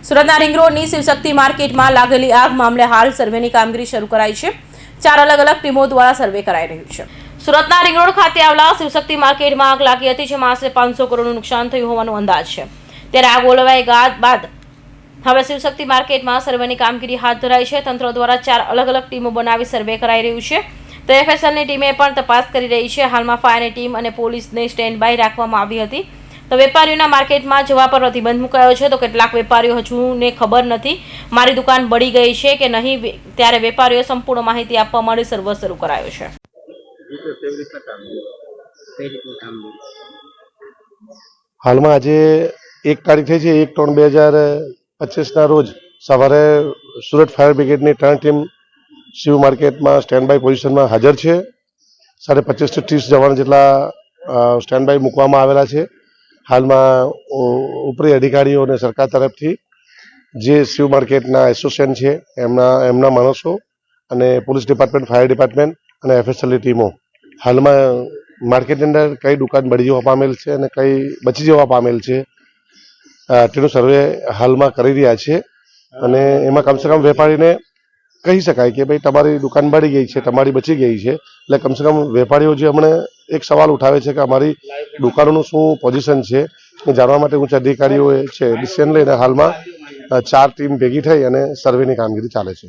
સુરતના રિંગ રોડની શિવશક્તિ માર્કેટમાં લાગેલી આગ મામલે હાલ સર્વેની કામગીરી શરૂ કરાઈ છે। 4 અલગ અલગ ટીમો દ્વારા સર્વે કરાઈ રહ્યું છે। સુરતના રિંગ રોડ ખાતે આવેલા શિવશક્તિ માર્કેટમાં આગ લાગી હતી, જેમાં આશરે 500 કરોડનું નુકસાન થયું હોવાનો અંદાજ છે। ત્યારે આગ ઓલવાઈ ગયા બાદ હવે શિવશક્તિ માર્કેટમાં સર્વેની કામગીરી હાથ ધરાઈ છે। તંત્ર દ્વારા 4 અલગ અલગ ટીમો બનાવી સર્વે કરાઈ રહ્યું છે। તો એફએસએલની ટીમે પણ તપાસ કરી રહી છે। હાલમાં ફાયરની ટીમ અને પોલીસને સ્ટેન્ડ બાય રાખવામાં આવી હતી। તો વેપારીઓના માર્કેટમાં જવા પર પ્રતિબંધ મુકાયો છે। તો કેટલાક વેપારીઓ હજુને ખબર નથી મારી દુકાન બળી ગઈ છે કે નહીં, ત્યારે વેપારીઓએ સંપૂર્ણ માહિતી આપવા માટે સર્વે શરૂ કરાયો છે। હાલમાં આજે 1 તારીખ થઈ છે, 1/3/2025 ના રોજ સવારે સુરત ફાયર બ્રિગેડની 3 ટીમ શિવ માર્કેટમાં સ્ટેન્ડ બાય પોઝિશનમાં હાજર છે। 25 થી 30 જવાન જેટલા સ્ટેન્ડ બાય મૂકવામાં આવેલા છે। હાલમાં ઉપરી અધિકારીઓ અને સરકાર તરફથી જે શિવ માર્કેટના એસોસિએશન છે એમના માણસો અને પોલીસ ડિપાર્ટમેન્ટ, ફાયર ડિપાર્ટમેન્ટ અને એફએસએલની ટીમો હાલમાં માર્કેટની અંદર કઈ દુકાન બળી જવા પામેલ છે અને કઈ બચી જવા પામેલ છે તેનું સર્વે હાલમાં કરી રહ્યા છે। અને એમાં કમસે કમ વેપારીને કહી શકાય કે ભાઈ તમારી દુકાન બળી ગઈ છે, તમારી બચી ગઈ છે, એટલે કમસે કમ વેપારીઓ જે હમણાં એક સવાલ ઉઠાવે છે કે અમારી દુકાનોનું શું પોઝિશન છે એ જાણવા માટે ઉચ્ચ અધિકારીઓ છે ડિસિઝન લઈને હાલમાં 4 ટીમ ભેગી થઈ અને સર્વેની કામગીરી ચાલે છે।